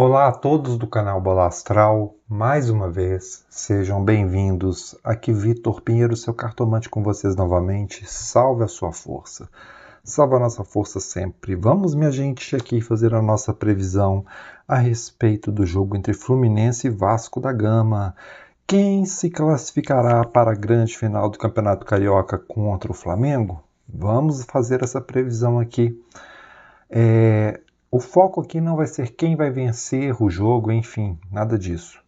Olá a todos do canal Bola Astral, mais uma vez, sejam bem-vindos. Aqui Vitor Pinheiro, seu cartomante com vocês novamente. Salve a sua força, salve a nossa força sempre. Vamos, minha gente, aqui fazer a nossa previsão a respeito do jogo entre Fluminense e Vasco da Gama. Quem se classificará para a grande final do Campeonato Carioca contra o Flamengo? Vamos fazer essa previsão aqui. O foco aqui não vai ser quem vai vencer o jogo, enfim, nada disso.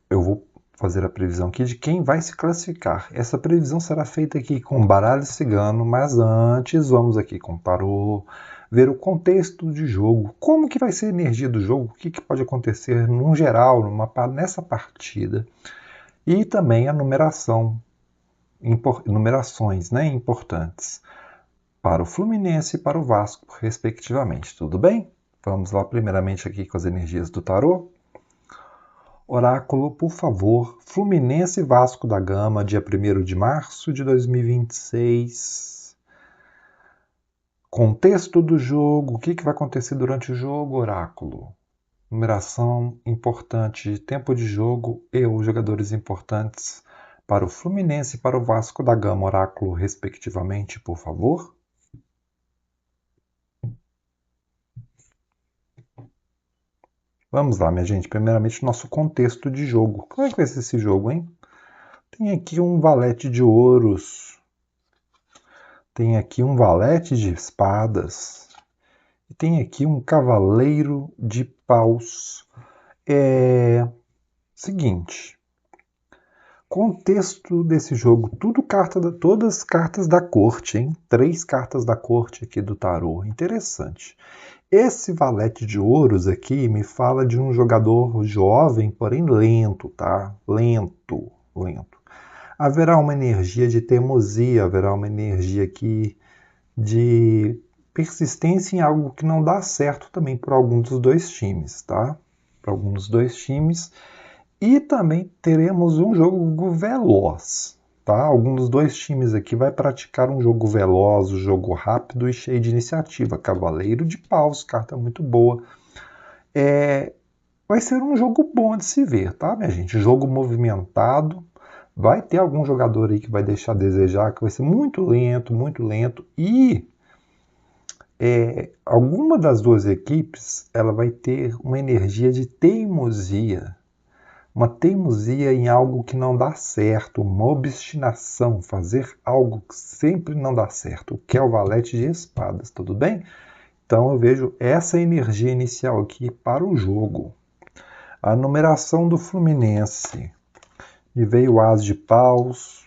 Eu vou fazer a previsão aqui de quem vai se classificar. Essa previsão será feita aqui com baralho cigano, mas antes vamos aqui com tarô, ver o contexto de jogo, como que vai ser a energia do jogo, o que pode acontecer num geral, nessa partida, e também a numerações, né, importantes para o Fluminense e para o Vasco, respectivamente. Tudo bem? Vamos lá primeiramente aqui com as energias do tarô. Oráculo, por favor, Fluminense e Vasco da Gama, dia 1º de março de 2026. Contexto do jogo, o que vai acontecer durante o jogo, Oráculo? Numeração importante, tempo de jogo e os jogadores importantes para o Fluminense e para o Vasco da Gama, Oráculo, respectivamente, por favor. Vamos lá, minha gente. Primeiramente, nosso contexto de jogo. Como é que vai ser esse jogo, hein? Tem aqui um valete de ouros. Tem aqui um valete de espadas. E tem aqui um cavaleiro de paus. Seguinte. Contexto desse jogo. Todas cartas da corte, hein? 3 cartas da corte aqui do tarô. Interessante. Esse valete de ouros aqui me fala de um jogador jovem, porém lento, tá? Lento. Haverá uma energia de teimosia, haverá uma energia aqui de persistência em algo que não dá certo também por algum dos dois times, tá? Para algum dos dois times. E também teremos um jogo veloz, tá? Algum dos dois times aqui vai praticar um jogo veloz, um jogo rápido e cheio de iniciativa. Cavaleiro de paus, carta muito boa. Vai ser um jogo bom de se ver, tá, minha gente? Jogo movimentado. Vai ter algum jogador aí que vai deixar a desejar, que vai ser muito lento. E alguma das duas equipes, ela vai ter uma energia de teimosia. Uma teimosia em algo que não dá certo, uma obstinação, fazer algo que sempre não dá certo, que é o valete de espadas, tudo bem? Então eu vejo essa energia inicial aqui para o jogo. A numeração do Fluminense. Me veio o As de Paus,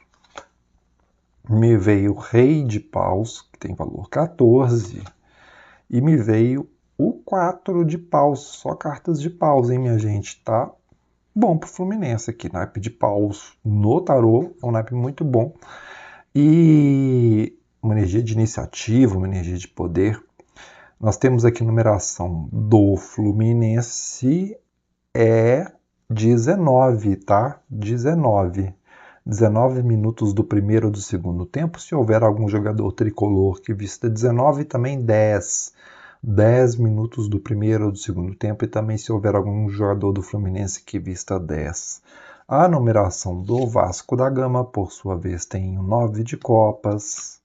me veio o Rei de Paus, que tem valor 14, e me veio o 4 de Paus, só cartas de paus, hein, minha gente, tá? Bom pro Fluminense aqui, naipe de paus no tarô, é um naipe muito bom. E uma energia de iniciativa, uma energia de poder. Nós temos aqui a numeração do Fluminense é 19, tá? 19 minutos do primeiro ou do segundo tempo. Se houver algum jogador tricolor que vista 19, também 10 minutos do primeiro ou do segundo tempo, e também se houver algum jogador do Fluminense que vista 10. A numeração do Vasco da Gama, por sua vez, tem o 9 de copas,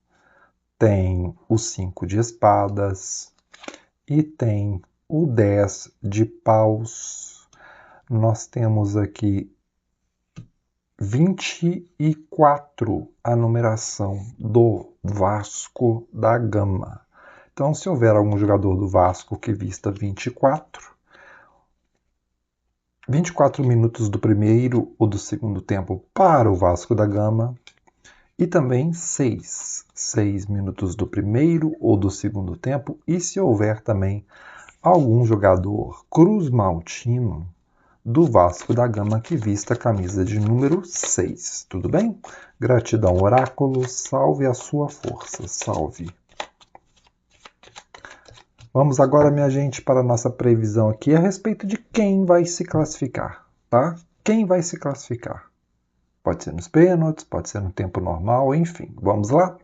tem o 5 de espadas e tem o 10 de paus. Nós temos aqui 24, a numeração do Vasco da Gama. Então, se houver algum jogador do Vasco que vista 24 minutos do primeiro ou do segundo tempo para o Vasco da Gama, e também 6 minutos do primeiro ou do segundo tempo, e se houver também algum jogador cruzmaltino do Vasco da Gama que vista a camisa de número 6. Tudo bem? Gratidão, oráculo. Salve a sua força. Salve. Vamos agora, minha gente, para a nossa previsão aqui a respeito de quem vai se classificar, tá? Quem vai se classificar? Pode ser nos pênaltis, pode ser no tempo normal, enfim. Vamos lá?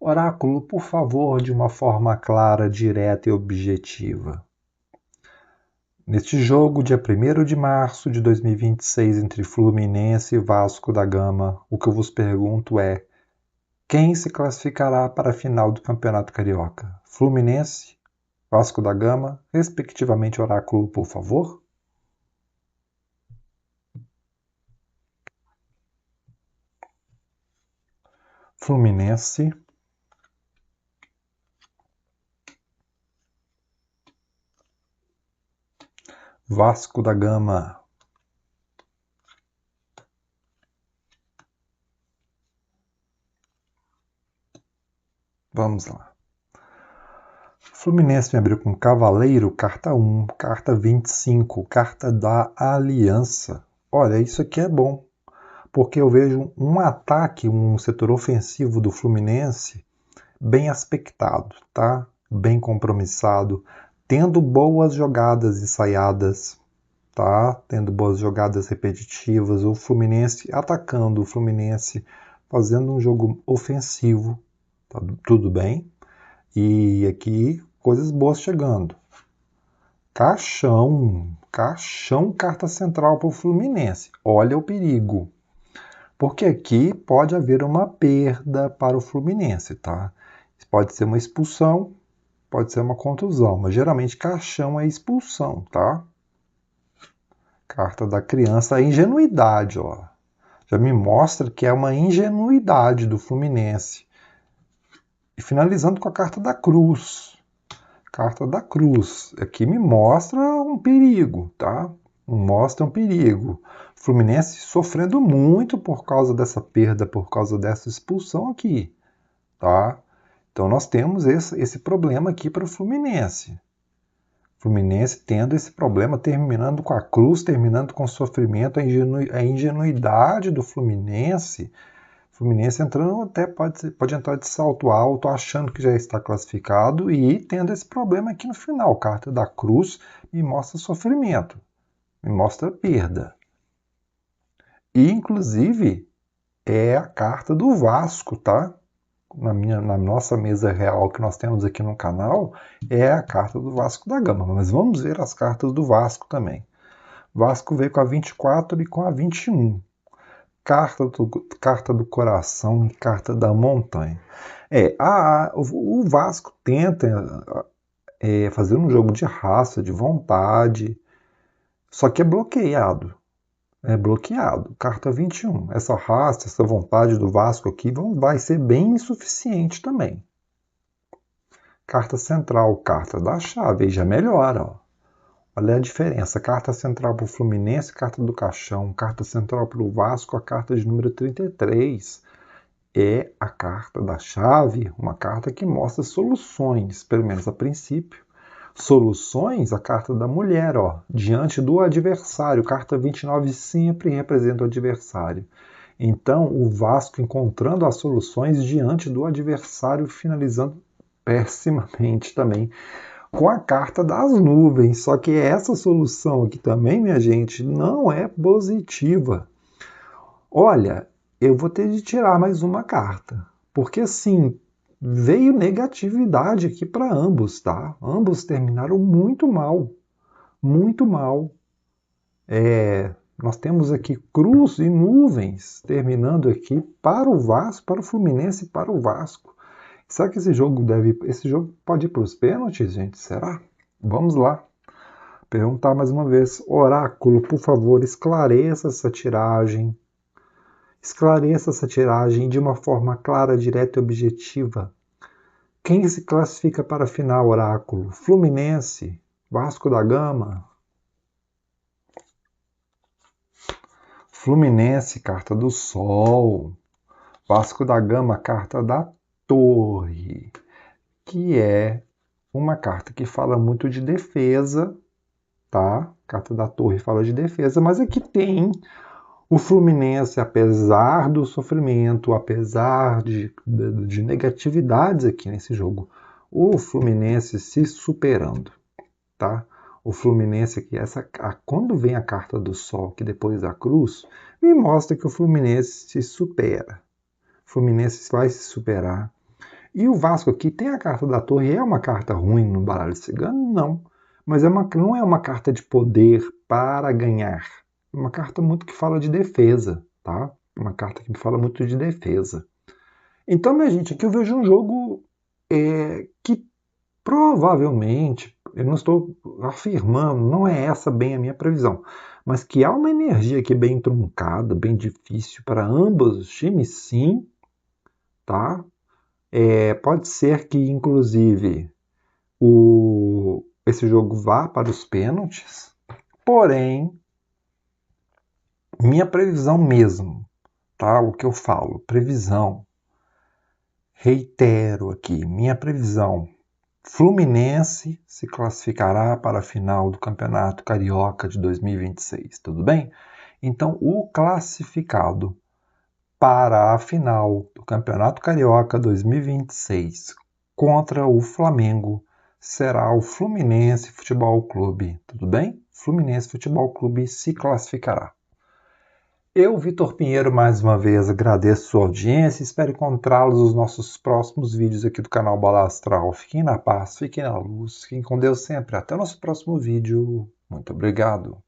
Oráculo, por favor, de uma forma clara, direta e objetiva. Neste jogo, dia 1º de março de 2026, entre Fluminense e Vasco da Gama, o que eu vos pergunto é: quem se classificará para a final do Campeonato Carioca? Fluminense, Vasco da Gama, respectivamente. Oráculo, por favor. Fluminense, Vasco da Gama. Vamos lá. Fluminense me abriu com Cavaleiro, carta 1, carta 25, carta da Aliança. Olha, isso aqui é bom, porque eu vejo um ataque, um setor ofensivo do Fluminense bem aspectado, tá? Bem compromissado, tendo boas jogadas ensaiadas, tá? Tendo boas jogadas repetitivas, o Fluminense atacando, o Fluminense fazendo um jogo ofensivo, tá tudo bem? E aqui coisas boas chegando. Caixão, carta central para o Fluminense. Olha o perigo. Porque aqui pode haver uma perda para o Fluminense, tá? Pode ser uma expulsão, pode ser uma contusão, mas geralmente caixão é expulsão, tá? Carta da criança, a ingenuidade, ó. Já me mostra que é uma ingenuidade do Fluminense. E finalizando com a carta da cruz. Carta da cruz. Aqui me mostra um perigo, tá? Mostra um perigo. Fluminense sofrendo muito por causa dessa perda, por causa dessa expulsão aqui, tá? Então nós temos esse problema aqui para o Fluminense. Fluminense tendo esse problema, terminando com a cruz, terminando com o sofrimento, a ingenuidade do Fluminense. Fluminense entrando até pode entrar de salto alto, achando que já está classificado e tendo esse problema aqui no final. Carta da cruz me mostra sofrimento, me mostra perda. E inclusive é a carta do Vasco, tá? Na nossa mesa real que nós temos aqui no canal, é a carta do Vasco da Gama. Mas vamos ver as cartas do Vasco também. Vasco veio com a 24 e com a 21. Carta do coração e carta da montanha. O Vasco tenta fazer um jogo de raça, de vontade, só que é bloqueado. É bloqueado. Carta 21. Essa raça, essa vontade do Vasco aqui vai ser bem insuficiente também. Carta central, carta da chave, aí já melhora. Ó. Olha a diferença. Carta central para o Fluminense, carta do caixão. Carta central para o Vasco, a carta de número 33. É a carta da chave, uma carta que mostra soluções, pelo menos a princípio. Soluções, a carta da mulher, ó, diante do adversário. Carta 29 sempre representa o adversário. Então, o Vasco encontrando as soluções diante do adversário, finalizando pessimamente também com a carta das nuvens. Só que essa solução aqui também, minha gente, não é positiva. Olha, eu vou ter de tirar mais uma carta, porque assim, veio negatividade aqui para ambos, tá? Ambos terminaram muito mal, muito mal. Nós temos aqui cruz e nuvens terminando aqui para o Vasco, para o Fluminense e para o Vasco. Será que esse jogo pode ir para os pênaltis, gente? Será? Vamos lá. Perguntar mais uma vez. Oráculo, por favor, esclareça essa tiragem. Esclareça essa tiragem de uma forma clara, direta e objetiva. Quem se classifica para a final, Oráculo? Fluminense? Vasco da Gama? Fluminense, carta do Sol. Vasco da Gama, carta da Torre. Que é uma carta que fala muito de defesa, tá? Carta da Torre fala de defesa, mas aqui tem o Fluminense, apesar do sofrimento, apesar de negatividades aqui nesse jogo, o Fluminense se superando, tá? O Fluminense aqui, quando vem a carta do Sol, que depois da cruz, me mostra que o Fluminense se supera. O Fluminense vai se superar. E o Vasco aqui tem a carta da Torre, é uma carta ruim no baralho cigano? Não. Mas não é uma carta de poder para ganhar. É uma carta muito que fala de defesa, tá? Uma carta que me fala muito de defesa. Então, minha gente, aqui eu vejo um jogo que provavelmente, eu não estou afirmando, não é essa bem a minha previsão, mas que há uma energia aqui bem truncada, bem difícil para ambos os times, sim, tá? Pode ser que, inclusive, esse jogo vá para os pênaltis, porém, minha previsão mesmo, tá? O que eu falo, previsão, reitero aqui, minha previsão. Fluminense se classificará para a final do Campeonato Carioca de 2026, tudo bem? Então, o classificado para a final do Campeonato Carioca 2026 contra o Flamengo será o Fluminense Futebol Clube, tudo bem? Fluminense Futebol Clube se classificará. Eu, Vitor Pinheiro, mais uma vez agradeço sua audiência e espero encontrá-los nos nossos próximos vídeos aqui do canal Bola Astral. Fiquem na paz, fiquem na luz, fiquem com Deus sempre. Até o nosso próximo vídeo. Muito obrigado.